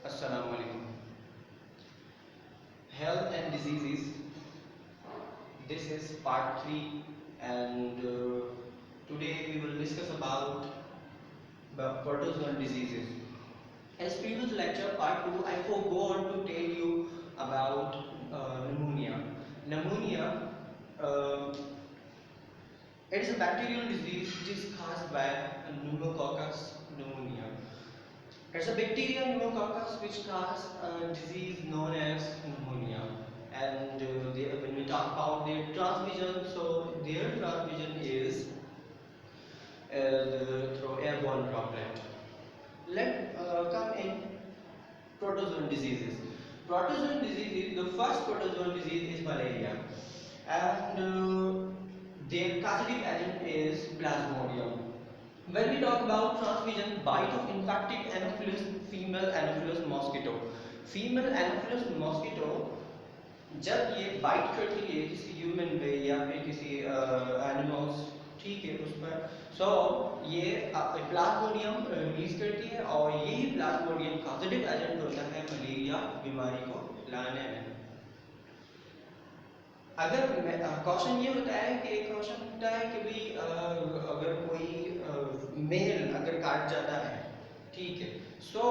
Assalamu alaikum. Health and diseases. This is part 3, and today we will discuss about the protozoal diseases. As previous lecture, part 2, I forgot to tell you about pneumonia. Pneumonia, uh, it is a bacterial disease which is caused by pneumococcus pneumonia. It's a bacterial pneumococcus which causes a disease known as pneumonia. And when we talk about their transmission, so their transmission is through airborne droplet. Let come in protozoan diseases. Protozoan diseases, the first protozoan disease is malaria, and their causative agent is Plasmodium. When we talk about transmission, bite of infected Anopheles female Anopheles mosquito. Female Anopheles mosquito जब ये bite करती है किसी human पे या फिर किसी animals, ठीक है, उस पर सो ये प्लाज्मोडियम रिलीज करती है और यही प्लाज्मोडियम पॉजिटिव एजेंट होता है मलेरिया बीमारी को लाने में। अगर क्वेश्चन ये होता है कि भाई अगर कोई मेल अगर काट जाता है, ठीक है, सो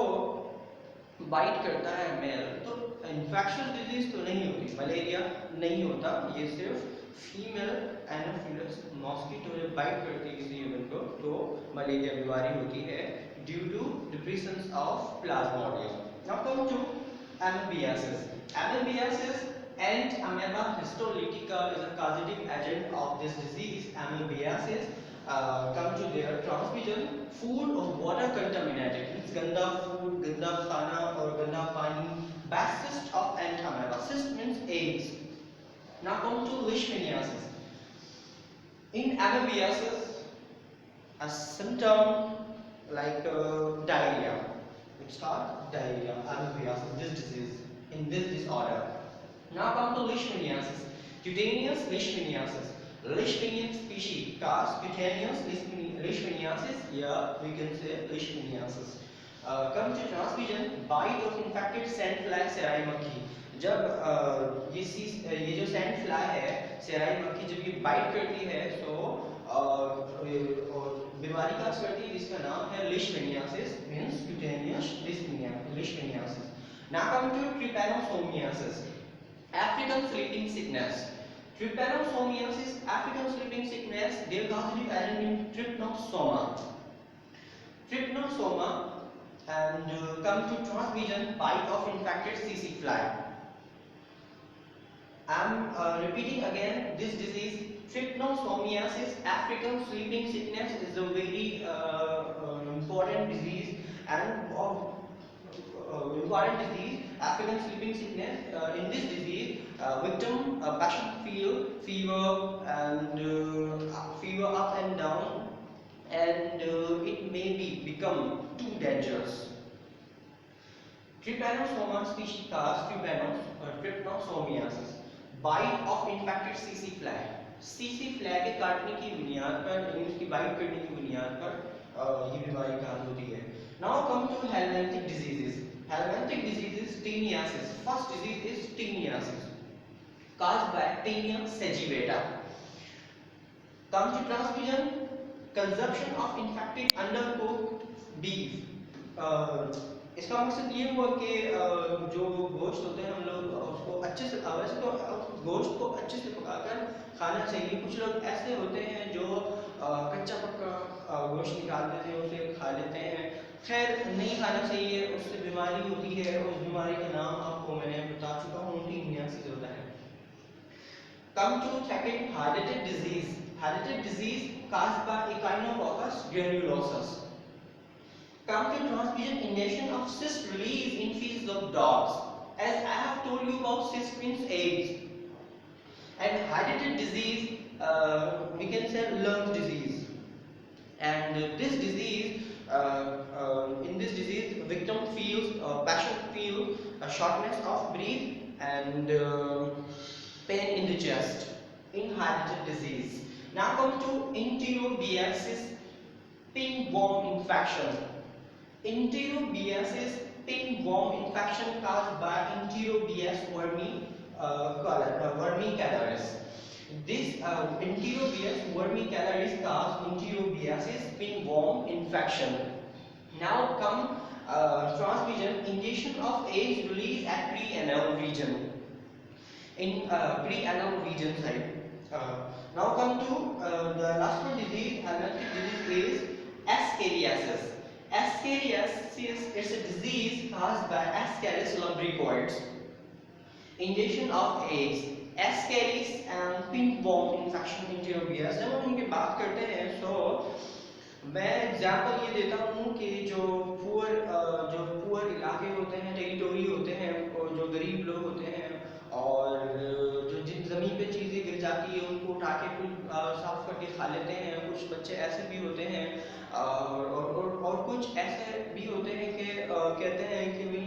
बाइट करता है मेल, तो इन्फेक्शियस डिजीज तो नहीं होती, मलेरिया नहीं होता, ये सिर्फ फीमेल एनोफिलस मॉस्किटो जब बाइट करती है किसी ह्यूमन को तो मलेरिया बीमारी होती है due to depression of plasmodium. Now come to amoebiasis. Amoebiasis and Amoeba histolytica is a causative agent of this disease. Amoebiasis come to their transmission, food or water contaminated, means ganda food, ganda khana or ganda pani, bad cyst of ant amoeba. Cyst means eggs. Now come to leishmaniasis. In amoebiasis, a symptom like diarrhea. It's called diarrhea, amoebiasis, this disease, in this disorder. Now come to leishmaniasis, cutaneous leishmaniasis. Leishmanian species cause cutaneous leishmaniasis, yeah, we can say leishmaniasis. Come to transmission, bite of infected sandfly सेराई मक्खी। जब ये जो sand fly है सेराई मक्खी जब ये बाइट करती है तो बीमारी का करती है जिसका नाम है leishmaniasis, means cutaneous leishmaniasis. Now come to trypanosomiasis, African sleeping sickness. Trypanosomiasis, African sleeping sickness, their causative agent is trypanosoma. Trypanosoma, and come to transmission, bite of infected CC fly. I am repeating again this disease. Trypanosomiasis, African sleeping sickness, is a very important disease and important disease. African sleeping sickness. In this disease, victim passion fever and fever up and down, and it may become too dangerous. Trypanosoma species cause trypanosomiasis. Bite of infected CC fly. CC fly के काटने की बुनियाद पर, यानी उसकी bite करने की बुनियाद पर ये बीमारी काज होती है। Now come to helminthic diseases. Helminthic diseases, Teniasis. First disease is Teniasis, caused by Taenia sativata. Come to transmission, consumption of infected undercooked beef. इसका मकसद ये हुआ कि जो गोश्त होते हैं हम लोग उसको अच्छे से, वैसे तो गोश्त को अच्छे से पकाकर खाना चाहिए। कुछ लोग ऐसे होते हैं जो कच्चा पक्का गोश्त निकाल देते हैं, उसे खा लेते हैं। खैर नहीं खाना चाहिए, उससे बीमारी होती है। उस बीमारी का नाम आपको मैंने बता चुका हूँ, टीनियासिस होता है। Come to second, hereditary disease. Hereditary disease caused by Echinococcus granulosus. Come to transmission, injection of cyst release in feces of dogs. As I have told you about cyst means eggs. And hereditary disease, we can say lung disease. And this disease, in this disease, victim feels patient feel shortness of breath and pain in the chest in hereditary disease. Now come to enterobiasis, pinworm infection. Enterobiasis, pinworm pinworm infection caused by Enterobius vermicalis. This Enterobius vermicalis causes Enterobiasis pinworm infection. Now come transmission, ingestion of eggs released at preanal region. In preanal region side. Now come to the last one disease, another disease is Ascariasis. Ascariasis is a disease caused by Ascaris lumbricoides. Ingestion of eggs, Ascaris and pinworm infection Enterobius. जब हम उनकी बात करते हैं तो मैं example ये देता हूँ कि जो पुअर इलाके होते हैं, टेरिटोरी होते हैं, जो गरीब लोग होते हैं और जो जिन ज़मीन पे चीज़ें गिर जाती है उनको उठा के कुछ साफ करके खा लेते हैं। कुछ बच्चे ऐसे भी होते हैं और कुछ ऐसे भी होते हैं कि कहते हैं कि भाई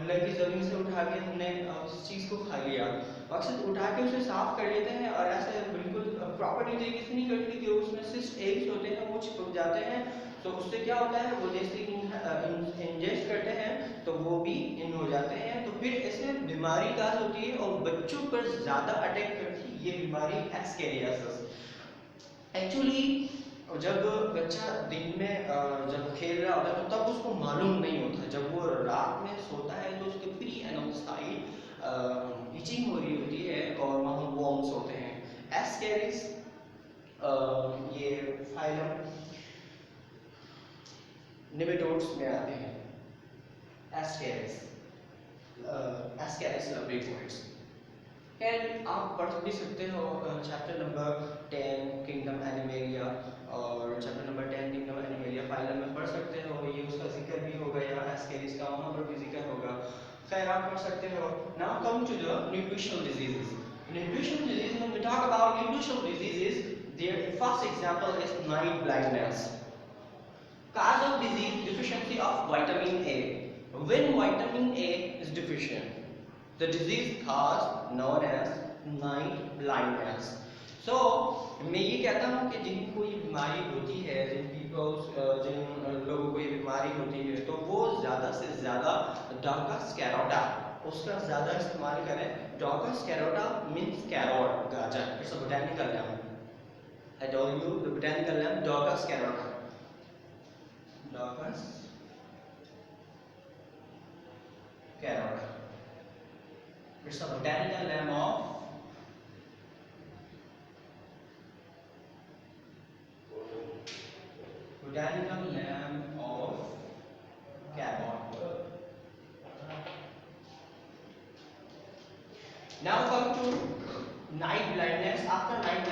लड़की ज़मीन से उठा के हमने उस चीज़ को खा लिया। मकसद उठा के उसे साफ कर लेते हैं और ऐसे बिल्कुल प्रॉपर्टी तरीके से नहीं करते कि उसमें सिर्फ एग्स होते हैं वो चिपक जाते हैं। तो उससे क्या होता है, वो जैसे इंजेस्ट करते हैं तो वो भी इन हो जाते हैं। तो फिर ऐसे बीमारी का होती है और बच्चों पर ज़्यादा अटैक करती है ये बीमारी एस्केरियासिस। एक्चुअली जब बच्चा दिन में जब खेल रहा होता है तो तब उसको मालूम नहीं होता। जब वो रात में सोता है तो उसके प्री एनल साइड इचिंग हो रही होती है और वहाँ वॉर्म्स होते हैं। एस्केरिस ये फाइलम निमेटोड्स में आते हैं। Ascaris lumbricoids। खैर आप पढ़ भी सकते हो चैप्टर नंबर 10 किंगडम एनिमेलिया और chapter number 10 kingdom animalia phylum में पढ़ सकते हो। ये उसका जिक्र भी होगा यहाँ एस्केरिस का, वहाँ पर भी जिक्र होगा। खैर आप पढ़ सकते हो। Now come to the nutritional diseases. Nutritional diseases, when we talk about nutritional diseases, their first example is night blindness. Cause of disease, deficiency of vitamin A. When vitamin A is deficient, the disease cause known as night blindness. So मैं ये कहता हूँ कि जिनको ये बीमारी होती है, जिन लोगों को ये बीमारी होती है तो वो ज़्यादा से ज़्यादा डॉकस कैरोटा उसका ज़्यादा इस्तेमाल करें। डॉकस कैरोटा मीन्स कैरोट गाजर। It's a botanical name. I told you the botanical name Daucus carota. Daucus carota. It's a botanical name of carrot. Now come to night blindness. After night